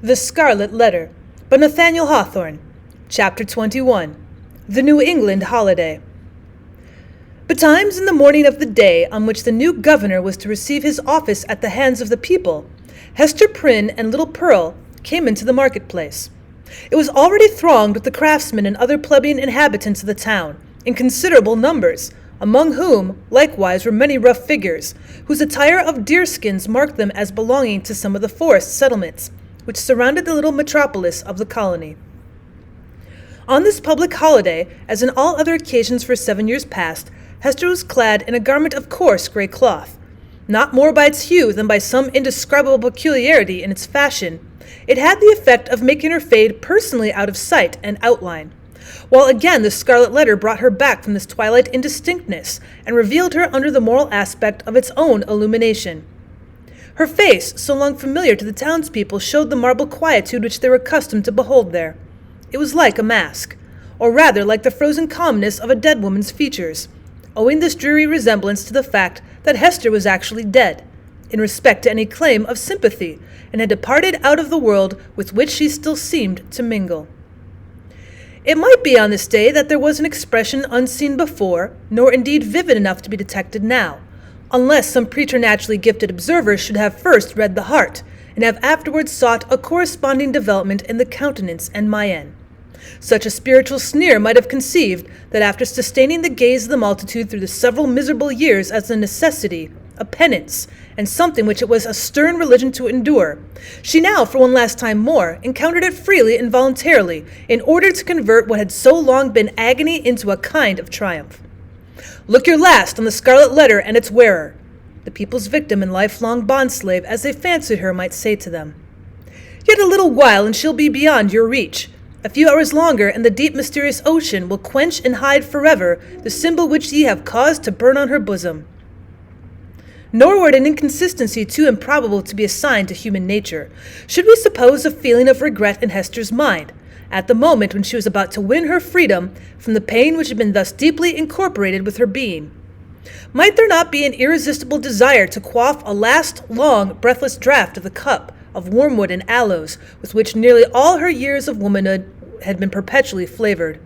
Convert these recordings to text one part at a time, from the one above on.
The Scarlet Letter by Nathaniel Hawthorne. Chapter 21. The New England Holiday. Betimes in the morning of the day on which the new governor was to receive his office at the hands of the people, Hester Prynne and little Pearl came into the marketplace. It was already thronged with the craftsmen and other plebeian inhabitants of the town, in considerable numbers, among whom likewise were many rough figures, whose attire of deerskins marked them as belonging to some of the forest settlements, which surrounded the little metropolis of the colony. On this public holiday, as in all other occasions for 7 years past, Hester was clad in a garment of coarse grey cloth. Not more by its hue than by some indescribable peculiarity in its fashion, it had the effect of making her fade personally out of sight and outline, while again the Scarlet Letter brought her back from this twilight indistinctness and revealed her under the moral aspect of its own illumination. Her face, so long familiar to the townspeople, showed the marble quietude which they were accustomed to behold there. It was like a mask, or rather like the frozen calmness of a dead woman's features, owing this dreary resemblance to the fact that Hester was actually dead, in respect to any claim of sympathy, and had departed out of the world with which she still seemed to mingle. It might be on this day that there was an expression unseen before, nor indeed vivid enough to be detected now, unless some preternaturally gifted observer should have first read the heart, and have afterwards sought a corresponding development in the countenance and mien. Such a spiritual sneer might have conceived that after sustaining the gaze of the multitude through the several miserable years as a necessity, a penance, and something which it was a stern religion to endure, she now, for one last time more, encountered it freely and voluntarily, in order to convert what had so long been agony into a kind of triumph. Look your last on the Scarlet Letter and its wearer, the people's victim and lifelong bondslave, as they fancied her, might say to them. Yet a little while and she'll be beyond your reach. A few hours longer, and the deep mysterious ocean will quench and hide forever the symbol which ye have caused to burn on her bosom. Nor were it an inconsistency too improbable to be assigned to human nature, should we suppose a feeling of regret in Hester's mind, at the moment when she was about to win her freedom from the pain which had been thus deeply incorporated with her being. Might there not be an irresistible desire to quaff a last long, breathless draught of the cup of wormwood and aloes with which nearly all her years of womanhood had been perpetually flavored?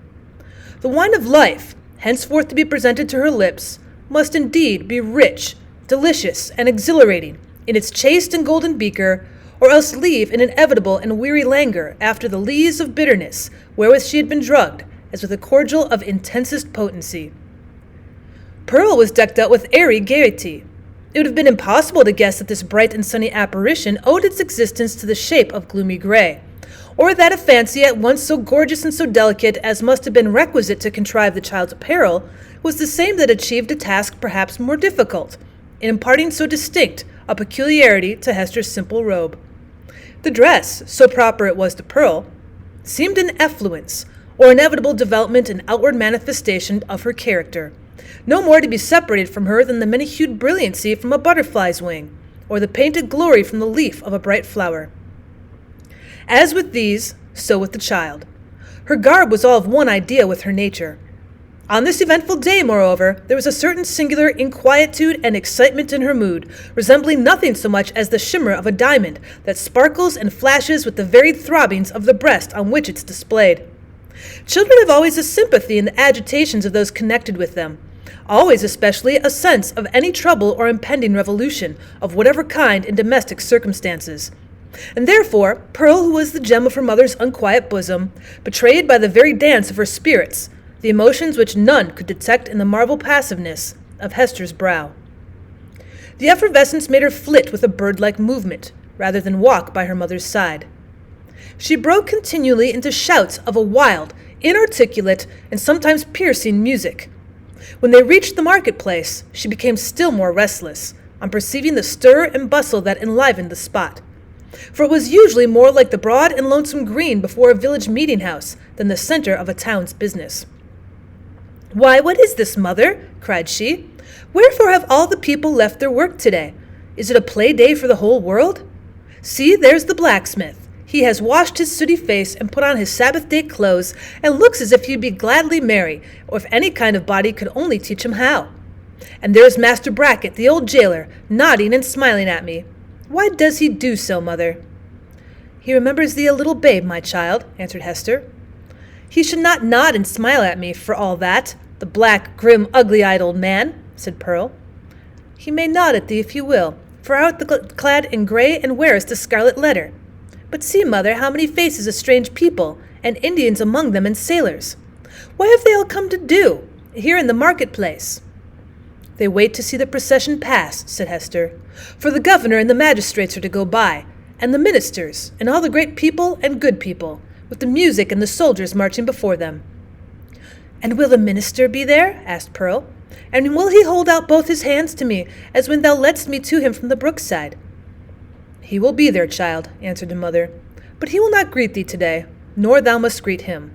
The wine of life, henceforth to be presented to her lips, must indeed be rich, delicious, and exhilarating in its chaste and golden beaker, or else leave an inevitable and weary languor after the lees of bitterness wherewith she had been drugged, as with a cordial of intensest potency. Pearl was decked out with airy gaiety. It would have been impossible to guess that this bright and sunny apparition owed its existence to the shape of gloomy gray, or that a fancy at once so gorgeous and so delicate as must have been requisite to contrive the child's apparel was the same that achieved a task perhaps more difficult, in imparting so distinct a peculiarity to Hester's simple robe. The dress, so proper it was to Pearl, seemed an effluence, or inevitable development and outward manifestation of her character, no more to be separated from her than the many-hued brilliancy from a butterfly's wing, or the painted glory from the leaf of a bright flower. As with these, so with the child. Her garb was all of one idea with her nature. On this eventful day, moreover, there was a certain singular inquietude and excitement in her mood, resembling nothing so much as the shimmer of a diamond that sparkles and flashes with the varied throbbings of the breast on which it's displayed. Children have always a sympathy in the agitations of those connected with them, always especially a sense of any trouble or impending revolution, of whatever kind, in domestic circumstances. And therefore, Pearl, who was the gem of her mother's unquiet bosom, betrayed by the very dance of her spirits the emotions which none could detect in the marble passiveness of Hester's brow. The effervescence made her flit with a bird-like movement, rather than walk by her mother's side. She broke continually into shouts of a wild, inarticulate, and sometimes piercing music. When they reached the marketplace, she became still more restless, on perceiving the stir and bustle that enlivened the spot. For it was usually more like the broad and lonesome green before a village meeting-house than the center of a town's business. "Why, what is this, mother?" cried she. "Wherefore have all the people left their work today? Is it a play day for the whole world? See, there's the blacksmith. He has washed his sooty face and put on his Sabbath-day clothes, and looks as if he'd be gladly merry, or if any kind of body could only teach him how. And there's Master Brackett, the old jailer, nodding and smiling at me. Why does he do so, mother?" "He remembers thee a little babe, my child," answered Hester. "He should not nod and smile at me for all that, the black, grim, ugly-eyed old man," said Pearl. "He may nod at thee if he will, for art thou clad in grey and wearest a scarlet letter. But see, mother, how many faces of strange people, and Indians among them and sailors. What have they all come to do here in the marketplace?" "They wait to see the procession pass," said Hester, "for the governor and the magistrates are to go by, and the ministers, and all the great people and good people, with the music and the soldiers marching before them." "And will the minister be there?" asked Pearl. "And will he hold out both his hands to me, as when thou ledst me to him from the brookside?" "He will be there, child," answered the mother, "but he will not greet thee today, nor thou must greet him."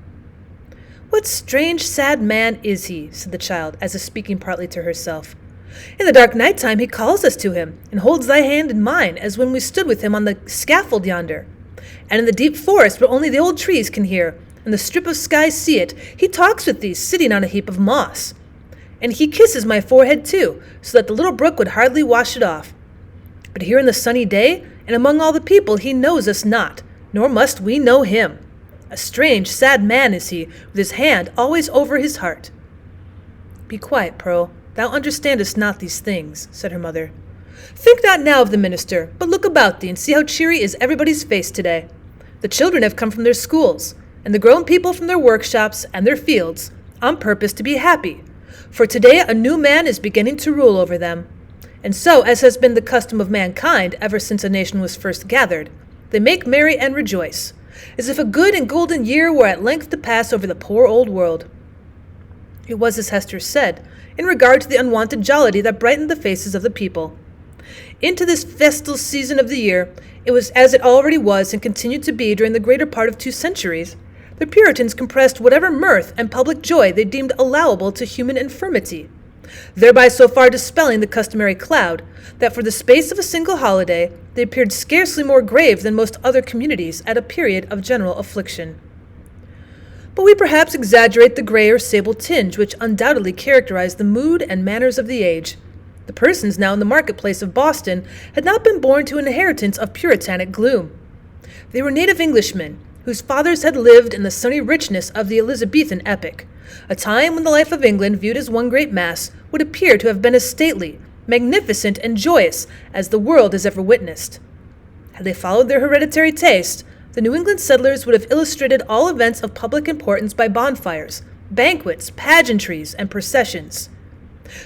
"What strange, sad man is he?" said the child, as if speaking partly to herself. "In the dark night time he calls us to him, and holds thy hand in mine, as when we stood with him on the scaffold yonder. And in the deep forest, where only the old trees can hear, and the strip of sky see it, he talks with thee, sitting on a heap of moss. And he kisses my forehead too, so that the little brook would hardly wash it off. But here in the sunny day, and among all the people, he knows us not, nor must we know him. A strange, sad man is he, with his hand always over his heart." "Be quiet, Pearl. Thou understandest not these things," said her mother. "Think not now of the minister, but look about thee and see how cheery is everybody's face today. The children have come from their schools, and the grown people from their workshops and their fields, on purpose to be happy. For today a new man is beginning to rule over them. And so, as has been the custom of mankind ever since a nation was first gathered, they make merry and rejoice, as if a good and golden year were at length to pass over the poor old world." It was as Hester said, in regard to the unwonted jollity that brightened the faces of the people. Into this festal season of the year, it was as it already was and continued to be during the greater part of 2 centuries, the Puritans compressed whatever mirth and public joy they deemed allowable to human infirmity, thereby so far dispelling the customary cloud, that for the space of a single holiday they appeared scarcely more grave than most other communities at a period of general affliction. But we perhaps exaggerate the grey or sable tinge which undoubtedly characterized the mood and manners of the age. The persons now in the marketplace of Boston had not been born to an inheritance of Puritanic gloom. They were native Englishmen, whose fathers had lived in the sunny richness of the Elizabethan epoch, a time when the life of England, viewed as one great mass, would appear to have been as stately, magnificent, and joyous as the world has ever witnessed. Had they followed their hereditary taste, the New England settlers would have illustrated all events of public importance by bonfires, banquets, pageantries, and processions.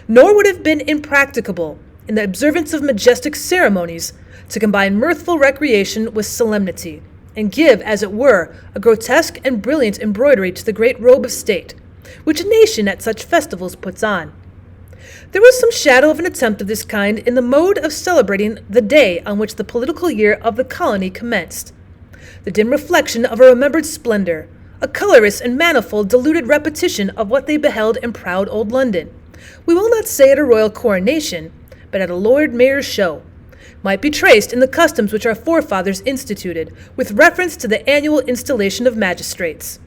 Nor would it have been impracticable, in the observance of majestic ceremonies, to combine mirthful recreation with solemnity, and give, as it were, a grotesque and brilliant embroidery to the great robe of state, which a nation at such festivals puts on. There was some shadow of an attempt of this kind in the mode of celebrating the day on which the political year of the colony commenced. The dim reflection of a remembered splendor, a colorous and manifold diluted repetition of what they beheld in proud old London, we will not say at a royal coronation, but at a Lord Mayor's show, might be traced in the customs which our forefathers instituted with reference to the annual installation of magistrates.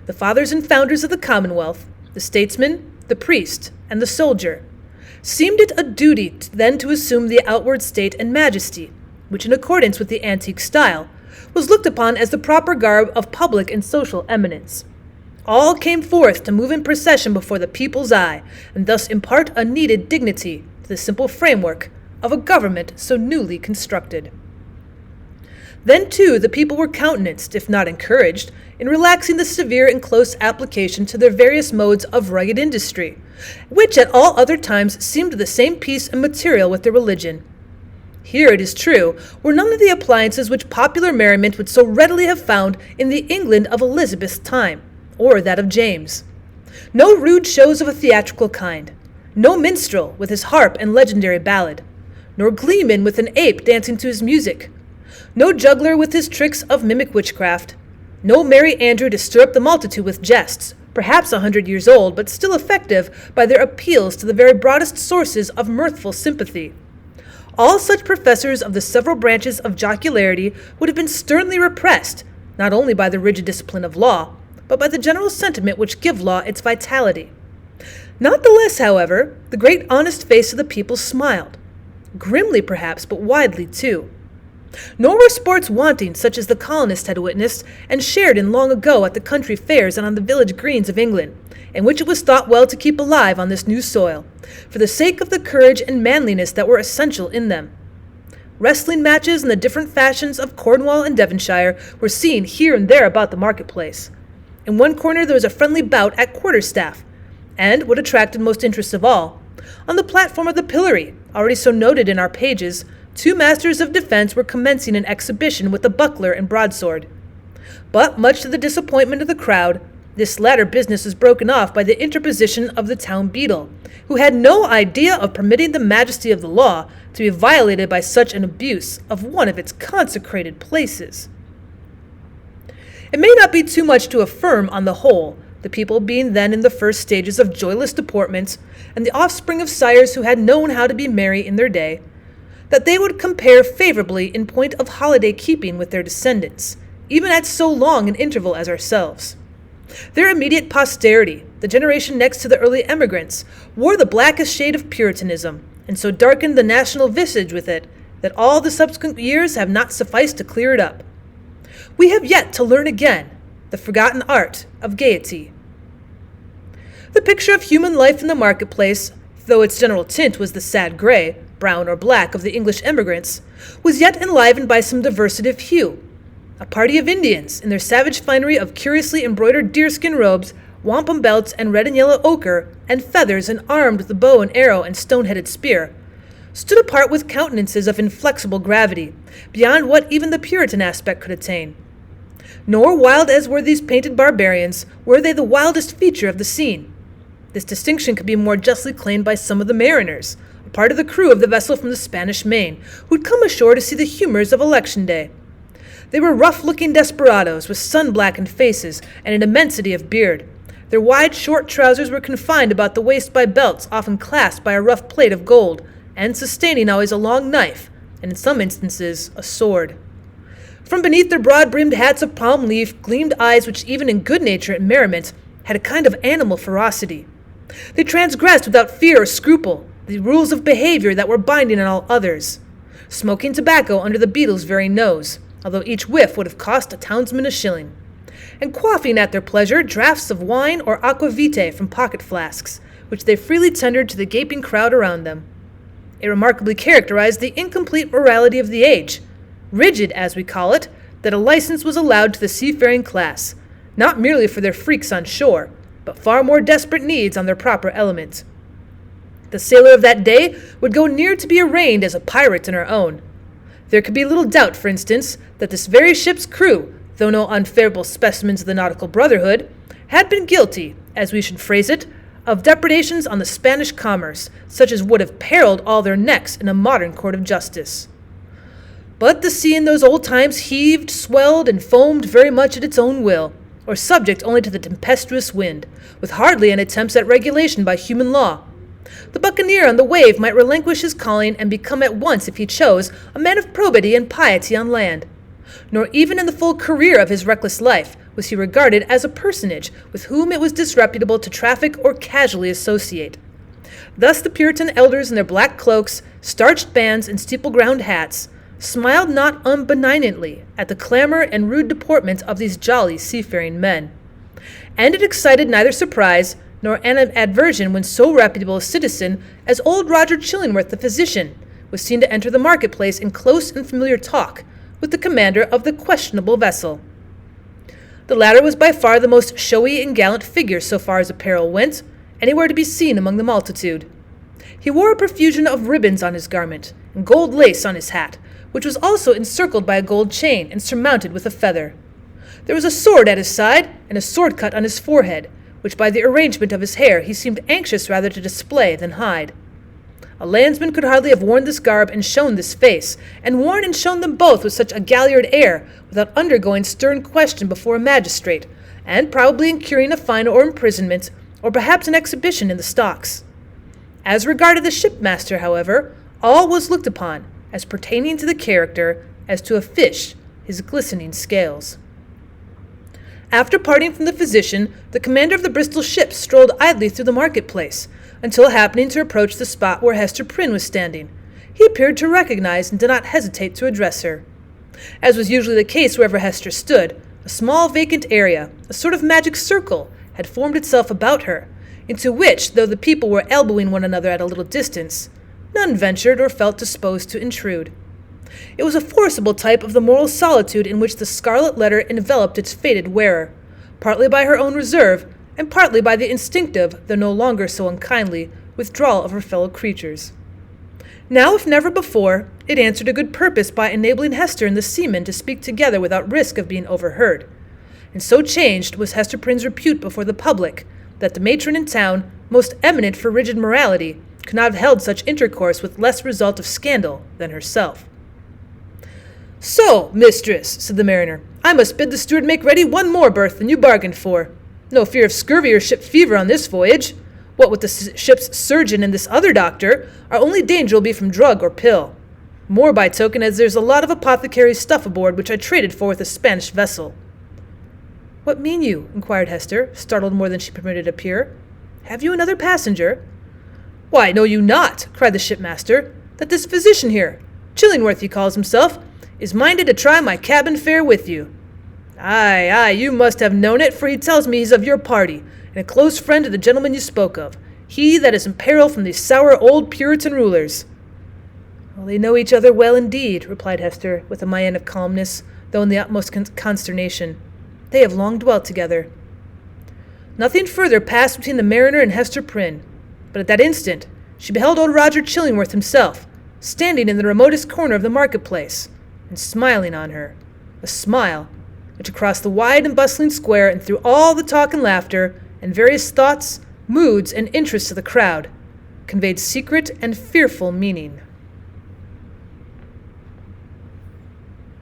The fathers and founders of the Commonwealth, the statesman, the priest, and the soldier, seemed it a duty then to assume the outward state and majesty, which, in accordance with the antique style, was looked upon as the proper garb of public and social eminence. All came forth to move in procession before the people's eye, and thus impart a needed dignity to the simple framework of a government so newly constructed. Then, too, the people were countenanced, if not encouraged, in relaxing the severe and close application to their various modes of rugged industry, which at all other times seemed of the same piece and material with their religion. Here, it is true, were none of the appliances which popular merriment would so readily have found in the England of Elizabeth's time, or that of James. No rude shows of a theatrical kind, no minstrel with his harp and legendary ballad, nor gleeman with an ape dancing to his music, no juggler with his tricks of mimic witchcraft, no merry Andrew to stir up the multitude with jests, perhaps 100 years old, but still effective by their appeals to the very broadest sources of mirthful sympathy. All such professors of the several branches of jocularity would have been sternly repressed, not only by the rigid discipline of law, but by the general sentiment which give law its vitality. Not the less, however, the great honest face of the people smiled, grimly perhaps, but widely too. Nor were sports wanting such as the colonists had witnessed and shared in long ago at the country fairs and on the village greens of England, and which it was thought well to keep alive on this new soil, for the sake of the courage and manliness that were essential in them. Wrestling matches in the different fashions of Cornwall and Devonshire were seen here and there about the marketplace. In one corner there was a friendly bout at quarterstaff, and, what attracted most interest of all, on the platform of the pillory, already so noted in our pages, 2 masters of defense were commencing an exhibition with the buckler and broadsword. But, much to the disappointment of the crowd, this latter business was broken off by the interposition of the town beadle, who had no idea of permitting the majesty of the law to be violated by such an abuse of one of its consecrated places. It may not be too much to affirm on the whole, the people being then in the first stages of joyless deportment, and the offspring of sires who had known how to be merry in their day, that they would compare favorably in point of holiday keeping with their descendants, even at so long an interval as ourselves. Their immediate posterity, the generation next to the early emigrants, wore the blackest shade of Puritanism, and so darkened the national visage with it that all the subsequent years have not sufficed to clear it up. We have yet to learn again the forgotten art of gaiety. The picture of human life in the marketplace, though its general tint was the sad gray, brown or black of the English emigrants, was yet enlivened by some diversity of hue. A party of Indians, in their savage finery of curiously embroidered deerskin robes, wampum belts, and red and yellow ochre, and feathers, and armed with the bow and arrow and stone-headed spear, stood apart with countenances of inflexible gravity, beyond what even the Puritan aspect could attain. Nor, wild as were these painted barbarians, were they the wildest feature of the scene. This distinction could be more justly claimed by some of the mariners, a part of the crew of the vessel from the Spanish Main, who had come ashore to see the humors of election day. They were rough-looking desperadoes with sun-blackened faces and an immensity of beard. Their wide, short trousers were confined about the waist by belts often clasped by a rough plate of gold, and sustaining always a long knife, and in some instances a sword. From beneath their broad-brimmed hats of palm leaf gleamed eyes which even in good nature and merriment had a kind of animal ferocity. They transgressed without fear or scruple the rules of behavior that were binding on all others, smoking tobacco under the beadle's very nose, although each whiff would have cost a townsman a shilling, and quaffing at their pleasure draughts of wine or aqua vitae from pocket flasks, which they freely tendered to the gaping crowd around them. It remarkably characterized the incomplete morality of the age, rigid, as we call it, that a license was allowed to the seafaring class, not merely for their freaks on shore, but far more desperate needs on their proper element. The sailor of that day would go near to be arraigned as a pirate in our own. There could be little doubt, for instance, that this very ship's crew, though no unfavorable specimens of the nautical brotherhood, had been guilty, as we should phrase it, of depredations on the Spanish commerce, such as would have periled all their necks in a modern court of justice. But the sea in those old times heaved, swelled, and foamed very much at its own will, or subject only to the tempestuous wind, with hardly an attempt at regulation by human law. The buccaneer on the wave might relinquish his calling and become at once, if he chose, a man of probity and piety on land. Nor even in the full career of his reckless life was he regarded as a personage with whom it was disreputable to traffic or casually associate. Thus the Puritan elders in their black cloaks, starched bands, and steeple-ground hats smiled not unbenignantly at the clamor and rude deportment of these jolly seafaring men. And it excited neither surprise nor animadversion when so reputable a citizen as old Roger Chillingworth the physician was seen to enter the marketplace in close and familiar talk with the commander of the questionable vessel. The latter was by far the most showy and gallant figure so far as apparel went, anywhere to be seen among the multitude. He wore a profusion of ribbons on his garment, and gold lace on his hat, which was also encircled by a gold chain and surmounted with a feather. There was a sword at his side, and a sword cut on his forehead, which by the arrangement of his hair he seemed anxious rather to display than hide. A landsman could hardly have worn this garb and shown this face, and worn and shown them both with such a galliard air, without undergoing stern question before a magistrate, and probably incurring a fine or imprisonment, or perhaps an exhibition in the stocks. As regarded the shipmaster, however, all was looked upon as pertaining to the character as to a fish his glistening scales. After parting from the physician, the commander of the Bristol ship strolled idly through the marketplace, until happening to approach the spot where Hester Prynne was standing, he appeared to recognize and did not hesitate to address her. As was usually the case wherever Hester stood, a small vacant area, a sort of magic circle, had formed itself about her, into which, though the people were elbowing one another at a little distance, none ventured or felt disposed to intrude. It was a forcible type of the moral solitude in which the Scarlet Letter enveloped its fated wearer, partly by her own reserve, and partly by the instinctive, though no longer so unkindly, withdrawal of her fellow creatures. Now, if never before, it answered a good purpose by enabling Hester and the seaman to speak together without risk of being overheard. And so changed was Hester Prynne's repute before the public, that the matron in town, most eminent for rigid morality, could not have held such intercourse with less result of scandal than herself. "So, mistress," said the mariner, "I must bid the steward make ready one more berth than you bargained for. No fear of scurvy or ship fever on this voyage. What with the ship's surgeon and this other doctor, our only danger will be from drug or pill. More by token as there's a lot of apothecary's stuff aboard which I traded for with a Spanish vessel." "What mean you?" inquired Hester, startled more than she permitted appear. "Have you another passenger?" "Why, know you not," cried the shipmaster, "that this physician here, Chillingworth he calls himself, is minded to try my cabin fare with you? Aye, you must have known it, for he tells me he's of your party, and a close friend of the gentleman you spoke of, he that is in peril from these sour old Puritan rulers." "Well, they know each other well indeed," replied Hester, with a mien of calmness, though in the utmost consternation. "They have long dwelt together." Nothing further passed between the mariner and Hester Prynne, but at that instant she beheld old Roger Chillingworth himself, standing in the remotest corner of the marketplace, and smiling on her, a smile which across the wide and bustling square and through all the talk and laughter and various thoughts, moods, and interests of the crowd conveyed secret and fearful meaning.